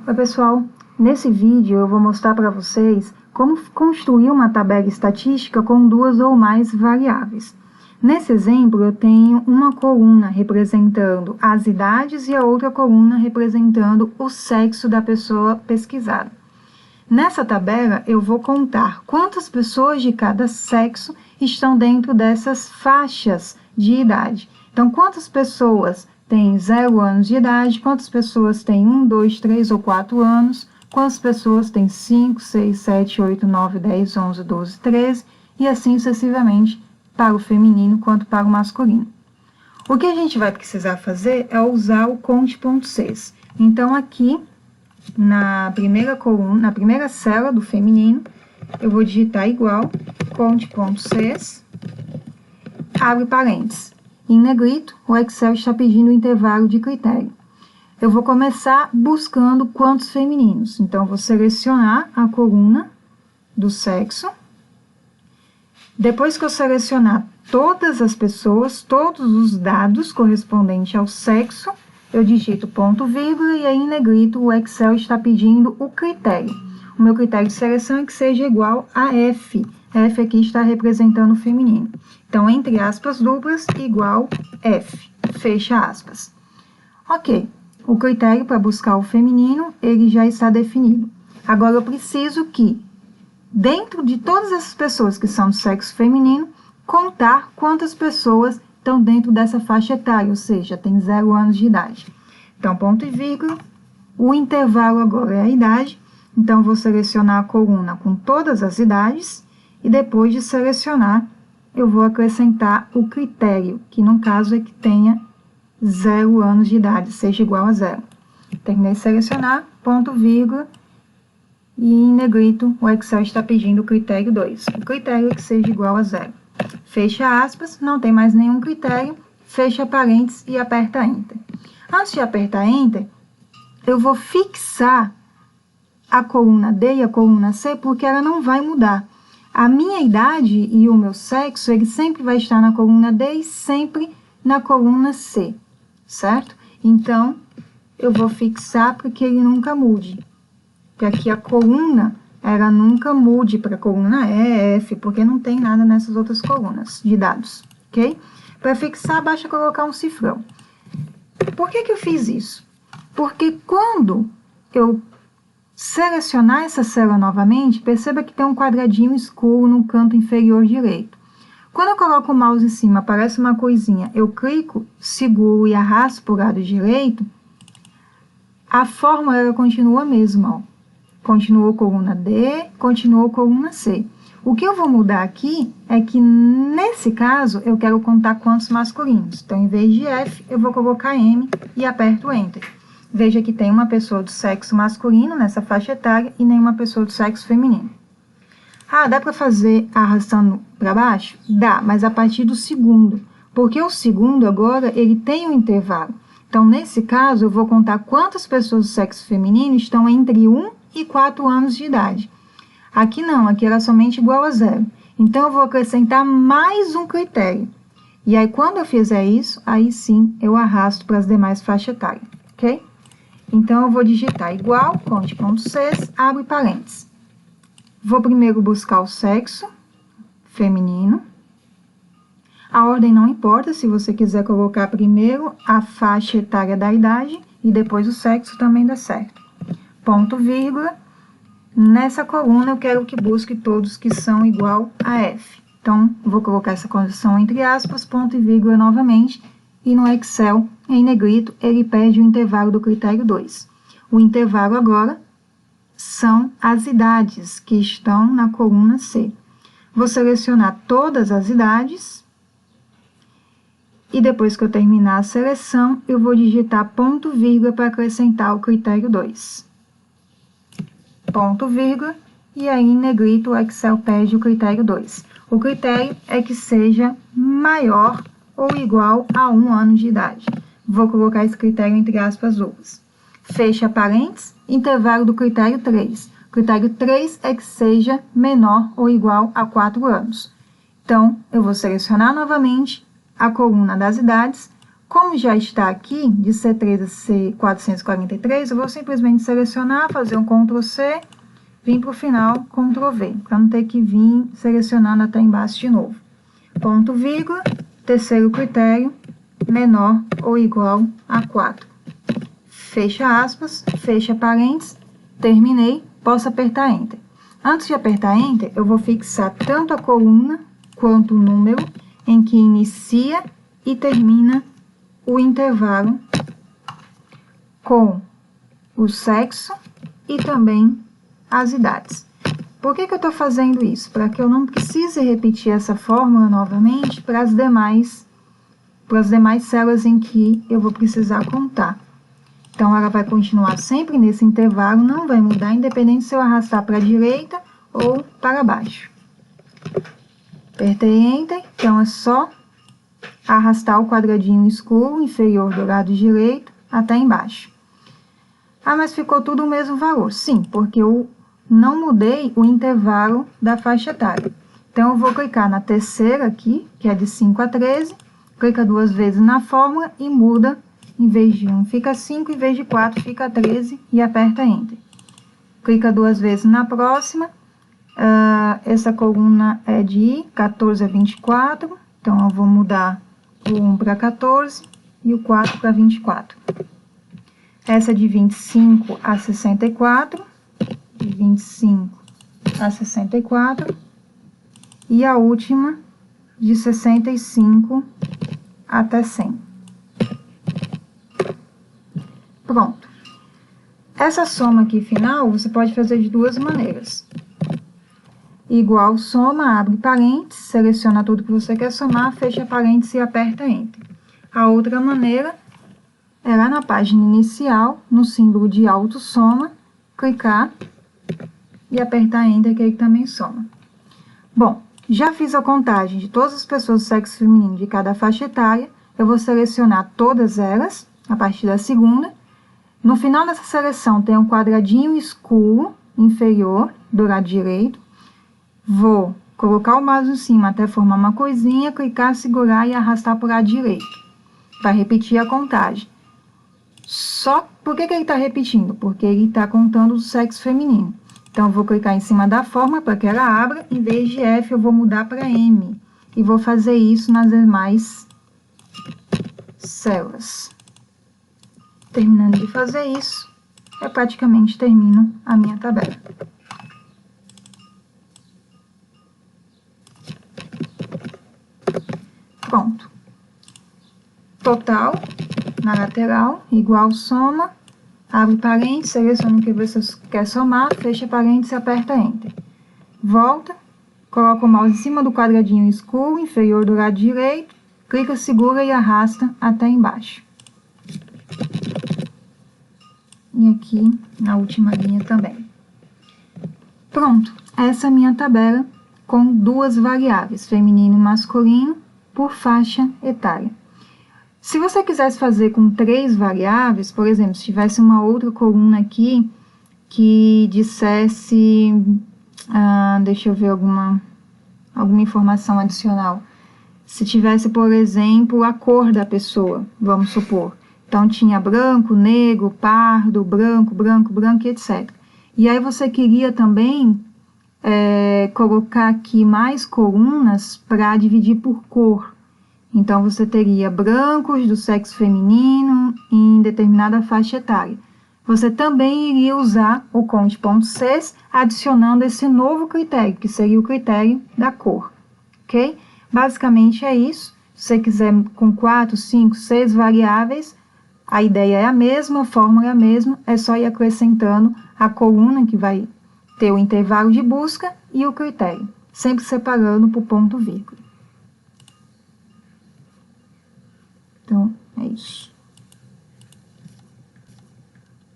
Oi pessoal, nesse vídeo eu vou mostrar para vocês como construir uma tabela estatística com duas ou mais variáveis. Nesse exemplo eu tenho uma coluna representando as idades e a outra coluna representando o sexo da pessoa pesquisada. Nessa tabela eu vou contar quantas pessoas de cada sexo estão dentro dessas faixas de idade. Então, quantas pessoas têm 0 anos de idade, quantas pessoas têm 1, 2, 3 ou 4 anos, quantas pessoas têm 5, 6, 7, 8, 9, 10, 11, 12, 13 e assim sucessivamente para o feminino quanto para o masculino. O que a gente vai precisar fazer é usar o conte.sys. Então, aqui na primeira coluna, na primeira célula do feminino, eu vou digitar igual conte.sys, abre parênteses. Em negrito, o Excel está pedindo o intervalo de critério. Eu vou começar buscando quantos femininos. Então, vou selecionar a coluna do sexo. Depois que eu selecionar todas as pessoas, todos os dados correspondentes ao sexo, eu digito ponto vírgula e aí em negrito o Excel está pedindo o critério. O meu critério de seleção é que seja igual a F. F aqui está representando o feminino. Então, entre aspas duplas, igual F. Fecha aspas. Ok. O critério para buscar o feminino, ele já está definido. Agora, eu preciso que, dentro de todas essas pessoas que são do sexo feminino, contar quantas pessoas estão dentro dessa faixa etária, ou seja, tem 0 anos de idade. Então, ponto e vírgula, o intervalo agora é a idade, então vou selecionar a coluna com todas as idades, e depois de selecionar, eu vou acrescentar o critério, que no caso é que tenha 0 anos de idade, seja igual a 0. Terminei de selecionar, ponto, vírgula, e em negrito o Excel está pedindo o critério 2. O critério é que seja igual a 0. Fecha aspas, não tem mais nenhum critério, fecha parênteses e aperta Enter. Antes de apertar Enter, eu vou fixar a coluna D e a coluna C, porque ela não vai mudar. A minha idade e o meu sexo, ele sempre vai estar na coluna D e sempre na coluna C, certo? Então, eu vou fixar para que ele nunca mude. Para que a coluna, ela nunca mude para a coluna E, F, porque não tem nada nessas outras colunas de dados, ok? Para fixar, basta colocar um cifrão. Por que eu fiz isso? Porque quando eu selecionar essa célula novamente, perceba que tem um quadradinho escuro no canto inferior direito. Quando eu coloco o mouse em cima, aparece uma coisinha, eu clico, seguro e arrasto para o lado direito, a fórmula ela continua a mesma, ó. Continuou coluna D, continuou coluna C. O que eu vou mudar aqui é que, nesse caso, eu quero contar quantos masculinos. Então, em vez de F, eu vou colocar M e aperto Enter. Veja que tem uma pessoa do sexo masculino nessa faixa etária e nenhuma pessoa do sexo feminino. Ah, dá para fazer arrastando para baixo? Dá, mas a partir do segundo. Porque o segundo agora, ele tem um intervalo. Então, nesse caso, eu vou contar quantas pessoas do sexo feminino estão entre 1 e 4 anos de idade. Aqui não, aqui era somente igual a 0. Então, eu vou acrescentar mais um critério. E aí, quando eu fizer isso, aí sim, eu arrasto para as demais faixas etárias, ok? Então, eu vou digitar igual, conte.sys, abre parênteses. Vou primeiro buscar o sexo feminino. A ordem não importa, se você quiser colocar primeiro a faixa etária da idade e depois o sexo também dá certo. Ponto, vírgula. Nessa coluna eu quero que busque todos que são igual a F. Então, vou colocar essa condição entre aspas, ponto e vírgula novamente. E no Excel, em negrito, ele pede o intervalo do critério 2. O intervalo agora são as idades que estão na coluna C. Vou selecionar todas as idades. E depois que eu terminar a seleção, eu vou digitar ponto, vírgula para acrescentar o critério 2. Ponto, vírgula, e aí em negrito o Excel pede o critério 2. O critério é que seja maior ou igual a 1 ano de idade. Vou colocar esse critério entre aspas duplas. Fecha parênteses, intervalo do critério 3. O critério 3 é que seja menor ou igual a 4 anos. Então, eu vou selecionar novamente a coluna das idades, Como já está aqui, de C3 a C443, eu vou simplesmente selecionar, fazer um Ctrl+C, vir para o final, Ctrl+V, para não ter que vir selecionando até embaixo de novo. Ponto, vírgula, terceiro critério, menor ou igual a 4. Fecha aspas, fecha parênteses, terminei, posso apertar Enter. Antes de apertar Enter, eu vou fixar tanto a coluna quanto o número em que inicia e termina o intervalo com o sexo e também as idades. Por que eu estou fazendo isso? Para que eu não precise repetir essa fórmula novamente para as demais células em que eu vou precisar contar. Então, ela vai continuar sempre nesse intervalo, não vai mudar, independente se eu arrastar para a direita ou para baixo. Apertei Enter, então é só arrastar o quadradinho escuro inferior do lado direito até embaixo. Ah, mas ficou tudo o mesmo valor. Sim, porque eu não mudei o intervalo da faixa etária. Então, eu vou clicar na terceira aqui, que é de 5 a 13, clica 2 vezes na fórmula e muda. Em vez de 1 fica 5, em vez de 4 fica 13 e aperta Enter. Clica 2 vezes na próxima. Essa coluna é de 14 a 24, então eu vou mudar o 1 para 14 e o 4 para 24. Essa é de 25 a 64, de 25 a 64, e a última de 65 até 100. Pronto. Essa soma aqui final, você pode fazer de duas maneiras. Igual soma, abre parênteses, seleciona tudo que você quer somar, fecha parênteses e aperta Enter. A outra maneira é lá na página inicial, no símbolo de autossoma, clicar e apertar Enter, que ele também soma. Bom, já fiz a contagem de todas as pessoas do sexo feminino de cada faixa etária, eu vou selecionar todas elas, a partir da segunda. No final dessa seleção tem um quadradinho escuro inferior do lado direito. Vou colocar o mouse em cima até formar uma coisinha, clicar, segurar e arrastar para o lado direito, para repetir a contagem. Só por que ele está repetindo? Porque ele está contando do sexo feminino. Então, eu vou clicar em cima da fórmula para que ela abra, em vez de F eu vou mudar para M. E vou fazer isso nas demais células. Terminando de fazer isso, eu praticamente termino a minha tabela. Pronto. Total, na lateral, igual soma, abre parênteses, seleciona o que você quer somar, fecha parênteses e aperta Enter. Volta, coloca o mouse em cima do quadradinho escuro, inferior do lado direito, clica, segura e arrasta até embaixo. E aqui na última linha também. Pronto, essa é a minha tabela com duas variáveis, feminino e masculino, por faixa etária. Se você quisesse fazer com 3 variáveis, por exemplo, se tivesse uma outra coluna aqui que dissesse, deixa eu ver alguma informação adicional. Se tivesse, por exemplo, a cor da pessoa, vamos supor. Então, tinha branco, negro, pardo, branco, branco, branco, etc. E aí você queria também colocar aqui mais colunas para dividir por cor. Então, você teria brancos do sexo feminino em determinada faixa etária. Você também iria usar o conte.sys adicionando esse novo critério, que seria o critério da cor, ok? Basicamente é isso. Se você quiser com 4, 5, 6 variáveis, a ideia é a mesma, a fórmula é a mesma, é só ir acrescentando a coluna que vai ter o intervalo de busca e o critério, sempre separando por ponto vírgula. Então, é isso.